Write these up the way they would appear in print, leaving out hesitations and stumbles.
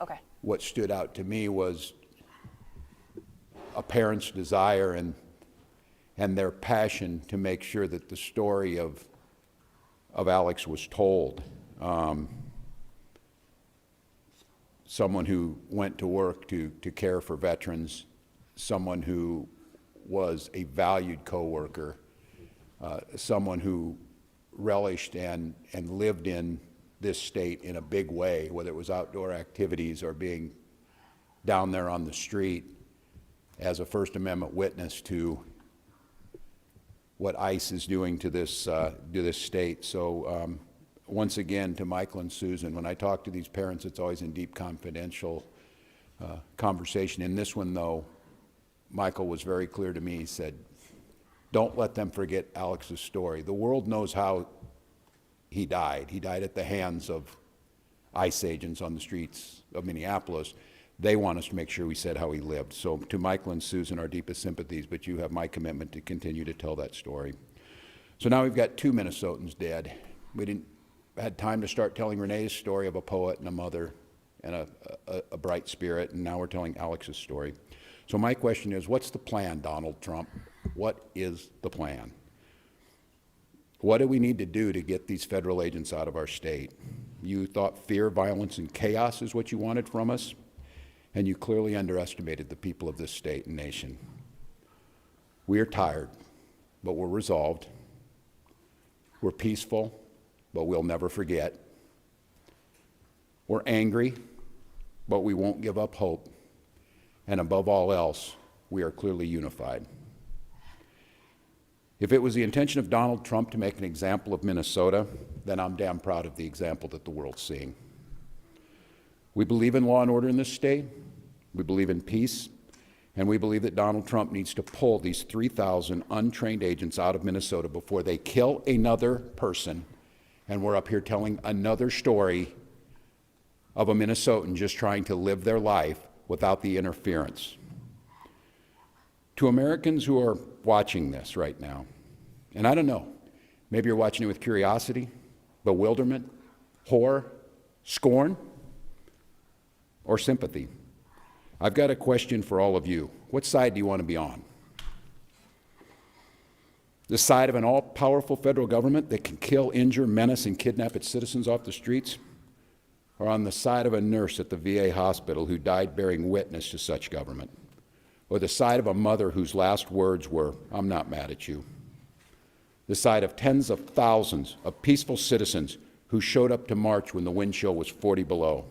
Okay. What stood out to me was a parent's desire and their passion to make sure that the story of Alex was told. Someone who went to work to care for veterans, someone who was a valued coworker, someone who relished and lived in this state in a big way, whether it was outdoor activities or being down there on the street as a First Amendment witness to what ICE is doing to this state. So once again, to Michael and Susan, when I talk to these parents, it's always in deep confidential conversation. In this one, though, Michael was very clear to me. He said, don't let them forget Alex's story. The world knows how he died. He died at the hands of ICE agents on the streets of Minneapolis. They want us to make sure we said how he lived. So to Michael and Susan, our deepest sympathies, but you have my commitment to continue to tell that story. So now we've got 2 Minnesotans dead. We didn't had time to start telling Renee's story of a poet and a mother and a bright spirit, and now we're telling Alex's story. So my question is, what's the plan, Donald Trump? What is the plan? What do we need to do to get these federal agents out of our state? You thought fear, violence, and chaos is what you wanted from us, and you clearly underestimated the people of this state and nation. We are tired, but we're resolved. We're peaceful, but we'll never forget. We're angry, but we won't give up hope. And above all else, we are clearly unified. If it was the intention of Donald Trump to make an example of Minnesota, then I'm damn proud of the example that the world's seeing. We believe in law and order in this state, we believe in peace, and we believe that Donald Trump needs to pull these 3,000 untrained agents out of Minnesota before they kill another person, and we're up here telling another story of a Minnesotan just trying to live their life without the interference. To Americans who are watching this right now, and I don't know, maybe you're watching it with curiosity, bewilderment, horror, scorn, or sympathy. I've got a question for all of you. What side do you want to be on? The side of an all-powerful federal government that can kill, injure, menace, and kidnap its citizens off the streets? Or on the side of a nurse at the VA hospital who died bearing witness to such government? Or the side of a mother whose last words were, "I'm not mad at you"? The side of tens of thousands of peaceful citizens who showed up to march when the wind chill was 40 below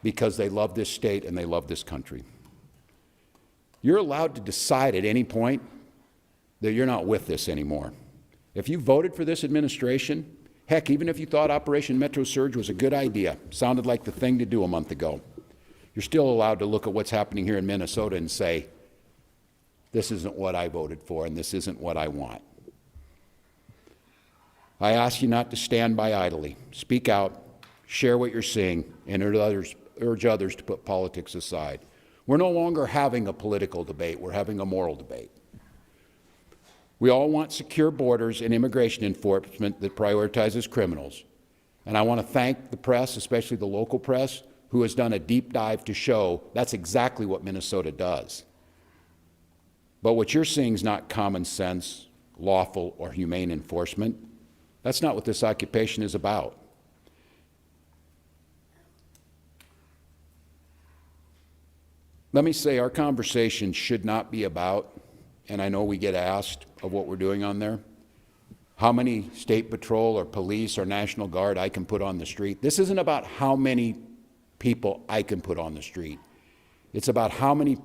because they love this state and they love this country. You're allowed to decide at any point that you're not with this anymore. If you voted for this administration, heck, even if you thought Operation Metro Surge was a good idea, sounded like the thing to do a month ago, you're still allowed to look at what's happening here in Minnesota and say, this isn't what I voted for and this isn't what I want. I ask you not to stand by idly. Speak out, share what you're seeing, and urge others to put politics aside. We're no longer having a political debate, we're having a moral debate. We all want secure borders and immigration enforcement that prioritizes criminals. And I want to thank the press, especially the local press, who has done a deep dive to show that's exactly what Minnesota does. But what you're seeing is not common sense, lawful, or humane enforcement. That's not what this occupation is about. Let me say our conversation should not be about, and I know we get asked of what we're doing on there, how many State Patrol or police or National Guard I can put on the street. This isn't about how many people I can put on the street. It's about how many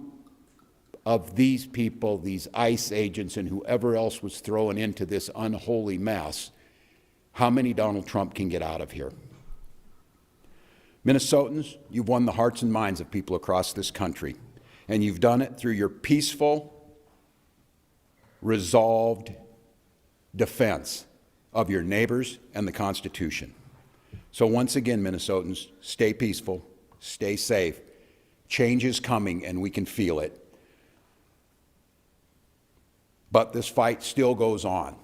of these people, these ICE agents and whoever else was thrown into this unholy mess, how many Donald Trump can get out of here. Minnesotans, you've won the hearts and minds of people across this country, and you've done it through your peaceful, resolved defense of your neighbors and the Constitution. So once again, Minnesotans, stay peaceful, stay safe. Change is coming and we can feel it. But this fight still goes on.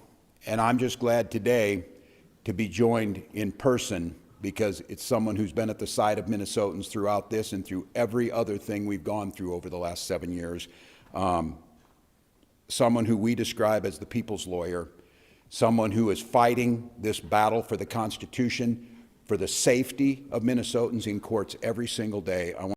And I'm just glad today to be joined in person because it's someone who's been at the side of Minnesotans throughout this and through every other thing we've gone through over the last 7 years. Someone who we describe as the people's lawyer, someone who is fighting this battle for the Constitution, for the safety of Minnesotans in courts every single day.